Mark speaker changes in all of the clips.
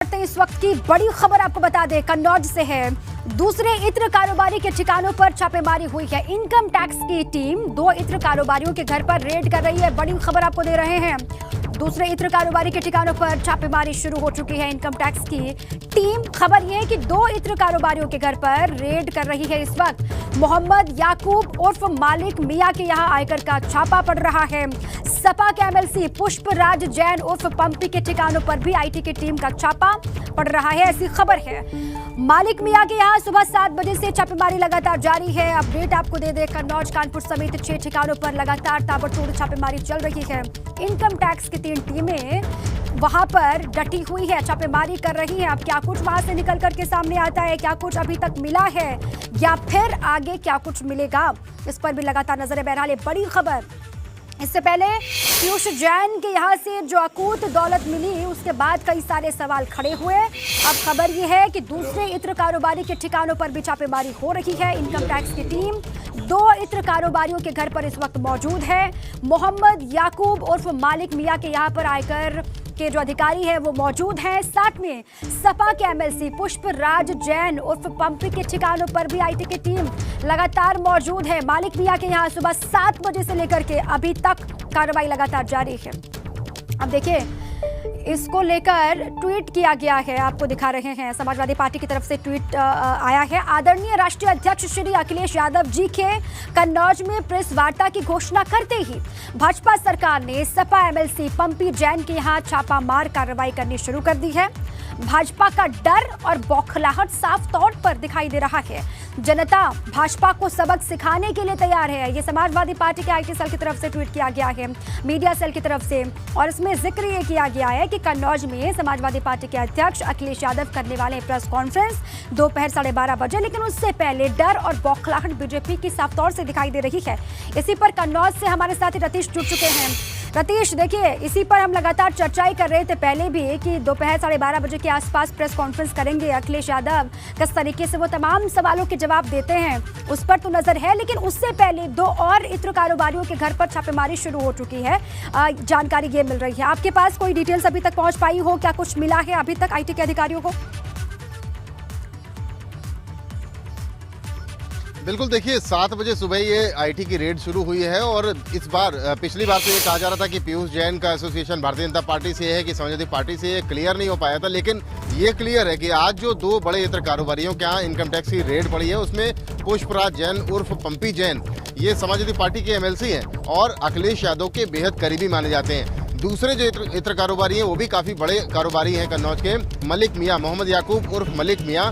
Speaker 1: इस वक्त की बड़ी खबर आपको बता दें, कन्नौज से है। दूसरे इत्र कारोबारी के ठिकानों पर छापेमारी हुई है। इनकम टैक्स की टीम 2 इत्र कारोबारियों के घर पर रेड कर रही है। बड़ी खबर आपको दे रहे हैं। दूसरे इत्र कारोबारी के ठिकानों पर छापेमारी शुरू हो चुकी है। इनकम टैक्स की टीम, खबर यह है कि 2 इत्र कारोबारियों के घर पर रेड कर रही है। इस वक्त मोहम्मद याकूब उर्फ मालिक मियां के यहाँ आयकर का छापा पड़ रहा है। सपा के एमएलसी पुष्पराज जैन उर्फ पंपी के ठिकानों पर भी आईटी की टीम का छापा पड़ रहा है, ऐसी खबर है। मालिक मियां के यहाँ सुबह 7 बजे से छापेमारी लगातार जारी है। अपडेट आपको दे दे, कन्नौज, कानपुर समेत 6 ठिकानों पर लगातार ताबड़तोड़ छापेमारी चल रही है। इनकम टैक्स की 3 टीमें वहां पर डटी हुई है, छापेमारी कर रही है। अब क्या कुछ वहां से निकल करके सामने आता है, क्या कुछ अभी तक मिला है या फिर आगे क्या कुछ मिलेगा, इस पर भी लगातार नजरें। बहरहाल बड़ी खबर, इससे पहले पीयूष जैन के यहाँ से जो अकूत दौलत मिली, उसके बाद कई सारे सवाल खड़े हुए। अब खबर यह है कि दूसरे इत्र कारोबारी के ठिकानों पर भी छापेमारी हो रही है। इनकम टैक्स की टीम 2 इत्र कारोबारियों के घर पर इस वक्त मौजूद है। मोहम्मद याकूब उर्फ मालिक मियां के यहाँ पर आयकर के जो अधिकारी है वो मौजूद हैं। साथ में सपा के एमएलसी पुष्पराज जैन उर्फ पंपी के ठिकानों पर भी आईटी की टीम लगातार मौजूद है। मालिक मियां के यहाँ सुबह 7 बजे से लेकर के अभी तक कार्रवाई लगातार जारी है। अब देखिए, इसको लेकर ट्वीट किया गया है, आपको दिखा रहे हैं। समाजवादी पार्टी की तरफ से ट्वीट आया है। आदरणीय राष्ट्रीय अध्यक्ष श्री अखिलेश यादव जी के कन्नौज में प्रेस वार्ता की घोषणा करते ही भाजपा सरकार ने सपा एमएलसी पंपी जैन के यहाँ छापामार कार्रवाई करनी शुरू कर दी है। भाजपा का डर और बौखलाहट साफ तौर पर दिखाई दे रहा है। जनता भाजपा को सबक सिखाने के लिए तैयार है। ये समाजवादी पार्टी के आईटी सेल की तरफ से ट्वीट किया गया है, मीडिया सेल की तरफ से। और इसमें जिक्र ये किया गया है कि कन्नौज में समाजवादी पार्टी के अध्यक्ष अखिलेश यादव करने वाले प्रेस कॉन्फ्रेंस दोपहर 12:30 बजे, लेकिन उससे पहले डर और बौखलाहट बीजेपी की साफ तौर से दिखाई दे रही है। इसी पर कन्नौज से हमारे साथी रतीश जुड़ चुके हैं। रतीश, देखिए, इसी पर हम लगातार चर्चाएं कर रहे थे पहले भी कि दोपहर 12:30 बजे के आसपास प्रेस कॉन्फ्रेंस करेंगे अखिलेश यादव। किस तरीके से वो तमाम सवालों के जवाब देते हैं उस पर तो नजर है, लेकिन उससे पहले 2 और इत्र कारोबारियों के घर पर छापेमारी शुरू हो चुकी है। जानकारी ये मिल रही है। आपके पास कोई डिटेल्स अभी तक पहुंच पाई हो, क्या कुछ मिला है अभी तक आईटी के अधिकारियों को?
Speaker 2: बिल्कुल, देखिए, 7 बजे सुबह ये आईटी की रेड शुरू हुई है। और इस बार, पिछली बार तो ये कहा जा रहा था कि पीयूष जैन का एसोसिएशन भारतीय जनता पार्टी से है कि समाजवादी पार्टी से, ये क्लियर नहीं हो पाया था। लेकिन ये क्लियर है कि आज जो 2 बड़े इत्र कारोबारियों के यहाँ इनकम टैक्स की रेड पड़ी है, उसमें पुष्पराज जैन उर्फ पंपी जैन, ये समाजवादी पार्टी के एमएलसी हैं और अखिलेश यादव के बेहद करीबी माने जाते हैं। दूसरे जो इत्र कारोबारी हैं वो भी काफी बड़े कारोबारी हैं कन्नौज के। मलिक मियां, मोहम्मद याकूब उर्फ मलिक मियां,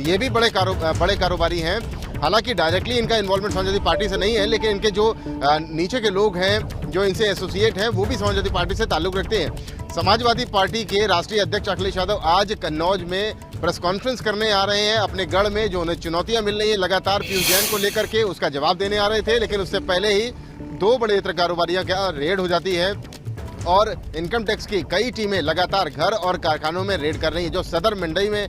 Speaker 2: ये भी बड़े कारोबारी हैं। हालांकि डायरेक्टली इनका इन्वॉल्वमेंट समाजवादी पार्टी से नहीं है, लेकिन इनके जो नीचे के लोग हैं जो इनसे एसोसिएट हैं वो भी समाजवादी पार्टी से ताल्लुक रखते हैं। समाजवादी पार्टी के राष्ट्रीय अध्यक्ष अखिलेश यादव आज कन्नौज में प्रेस कॉन्फ्रेंस करने आ रहे हैं अपने गढ़ में। जो उन्हें चुनौतियां मिल रही है लगातार पीयूष जैन को लेकर के, उसका जवाब देने आ रहे थे। लेकिन उससे पहले ही 2 बड़े इत्र कारोबारियों का रेड हो जाती है और इनकम टैक्स की कई टीमें लगातार घर और कारखानों में रेड कर रही हैं। जो सदर मंडई में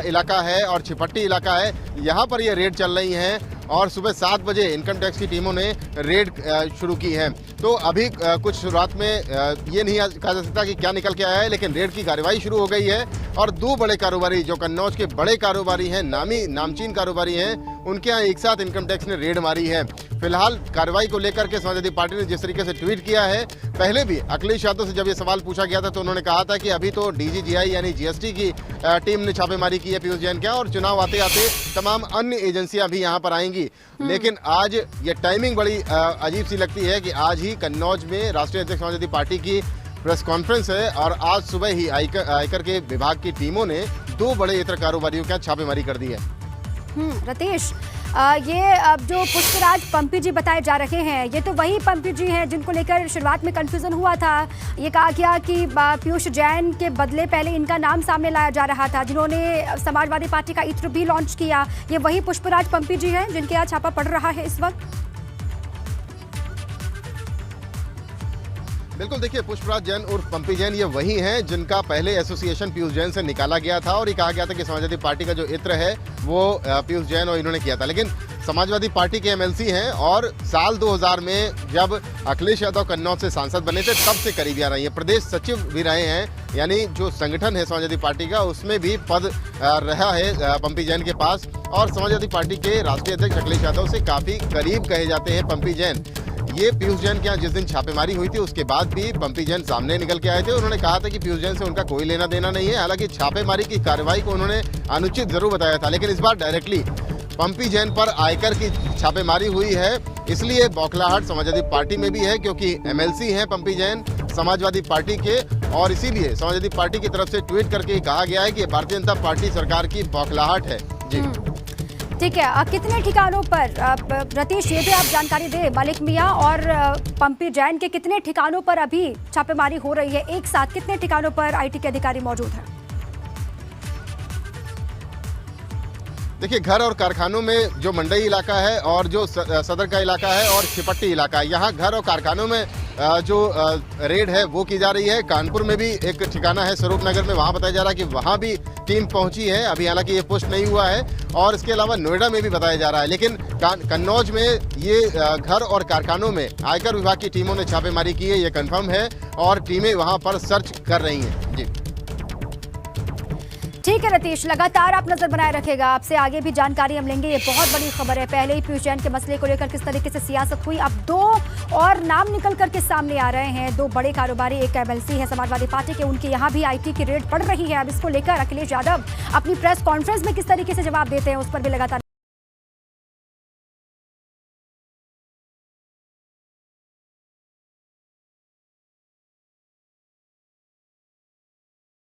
Speaker 2: इलाका है और छिपट्टी इलाका है, यहाँ पर ये रेड चल रही हैं। और सुबह 7 बजे इनकम टैक्स की टीमों ने रेड शुरू की है। तो अभी कुछ शुरुआत में ये नहीं कहा जा सकता कि क्या निकल के आया है, लेकिन रेड की कार्रवाई शुरू हो गई है। और 2 बड़े कारोबारी जो कन्नौज के बड़े कारोबारी हैं, नामचीन कारोबारी हैं, उनके यहाँ एक साथ इनकम टैक्स ने रेड मारी है। फिलहाल कार्रवाई को लेकर के समाजवादी पार्टी ने जिस तरीके से ट्वीट किया है, पहले भी अखिलेश यादव से जब ये सवाल पूछा गया था तो उन्होंने कहा था कि अभी तो डीजीजीआई यानी जीएसटी की टीम ने छापेमारी की है पीयूष जैन के, और चुनाव आते आते तमाम अन्य एजेंसियां भी यहाँ पर आएंगी। लेकिन आज ये टाइमिंग बड़ी अजीब सी लगती है कि आज ही कन्नौज में राष्ट्रीय अध्यक्ष समाजवादी पार्टी की प्रेस कॉन्फ्रेंस है और आज सुबह ही आयकर के विभाग की टीमों ने 2 बड़े इत्र कारोबारियों के छापेमारी कर दी है।
Speaker 1: रतीश, ये अब जो पुष्पराज पंपी जी बताए जा रहे हैं, ये तो वही पंपी जी हैं जिनको लेकर शुरुआत में कंफ्यूजन हुआ था। ये कहा गया कि पीयूष जैन के बदले पहले इनका नाम सामने लाया जा रहा था, जिन्होंने समाजवादी पार्टी का इत्र भी लॉन्च किया। ये वही पुष्पराज पंपी जी हैं जिनके यहाँ छापा पड़ रहा है इस वक्त?
Speaker 2: बिल्कुल, देखिए, पुष्पराज जैन उर्फ पंपी जैन ये वही हैं जिनका पहले एसोसिएशन पीयूष जैन से निकाला गया था और ये कहा गया था कि समाजवादी पार्टी का जो इत्र है वो पीयूष जैन और इन्होंने किया था। लेकिन समाजवादी पार्टी के एमएलसी हैं और साल 2000 में जब अखिलेश यादव कन्नौज से सांसद बने थे तब से करीबियां रही हैं, प्रदेश सचिव भी रहे हैं, यानी जो संगठन है समाजवादी पार्टी का उसमें भी पद रहा है पंपी जैन के पास। और समाजवादी पार्टी के राष्ट्रीय अध्यक्ष अखिलेश यादव से काफी करीब कहे जाते हैं पंपी जैन। ये पीयूष जैन के यहाँ जिस दिन छापेमारी हुई थी उसके बाद भी पंपी जैन सामने निकल के आए थे। उन्होंने कहा था कि पीयूष जैन से उनका कोई लेना देना नहीं है। हालांकि छापेमारी की कार्रवाई को उन्होंने अनुचित जरूर बताया था, लेकिन इस बार डायरेक्टली पंपी जैन पर आयकर की छापेमारी हुई है। इसलिए बौखलाहट समाजवादी पार्टी में भी है क्योंकि एमएलसी हैं पंपी जैन समाजवादी पार्टी के, और इसीलिए समाजवादी पार्टी की तरफ से ट्वीट करके कहा गया है कि भारतीय जनता पार्टी सरकार की बौखलाहट है। जी
Speaker 1: ठीक है, कितने ठिकानों पर रतीश ये भी आप जानकारी दें, मलिक मियां और पंपी जैन के कितने ठिकानों पर अभी छापेमारी हो रही है, एक साथ कितने ठिकानों पर आईटी के अधिकारी मौजूद हैं?
Speaker 2: देखिए, घर और कारखानों में जो मंडई इलाका है और जो सदर का इलाका है और छिपट्टी इलाका है, यहाँ घर और कारखानों में जो रेड है वो की जा रही है। कानपुर में भी एक ठिकाना है स्वरूप नगर में, वहाँ बताया जा रहा है कि वहाँ भी टीम पहुंची है, अभी हालांकि ये पुष्ट नहीं हुआ है। और इसके अलावा नोएडा में भी बताया जा रहा है, लेकिन कन्नौज में ये घर और कारखानों में आयकर विभाग की टीमों ने छापेमारी की है, ये कन्फर्म है और टीमें वहाँ पर सर्च कर रही हैं। जी
Speaker 1: ठीक है रतीश, लगातार आप नजर बनाए रखेगा, आपसे आगे भी जानकारी हम लेंगे। ये बहुत बड़ी खबर है, पहले ही पीयूष जैन के मसले को लेकर किस तरीके से सियासत हुई, अब दो और नाम निकल करके सामने आ रहे हैं, दो बड़े कारोबारी, एक एमएलसी है समाजवादी पार्टी के, उनके यहाँ भी आईटी की रेड पड़ रही है। अब इसको लेकर अखिलेश यादव अपनी प्रेस कॉन्फ्रेंस में किस तरीके से जवाब देते हैं उस पर भी लगातार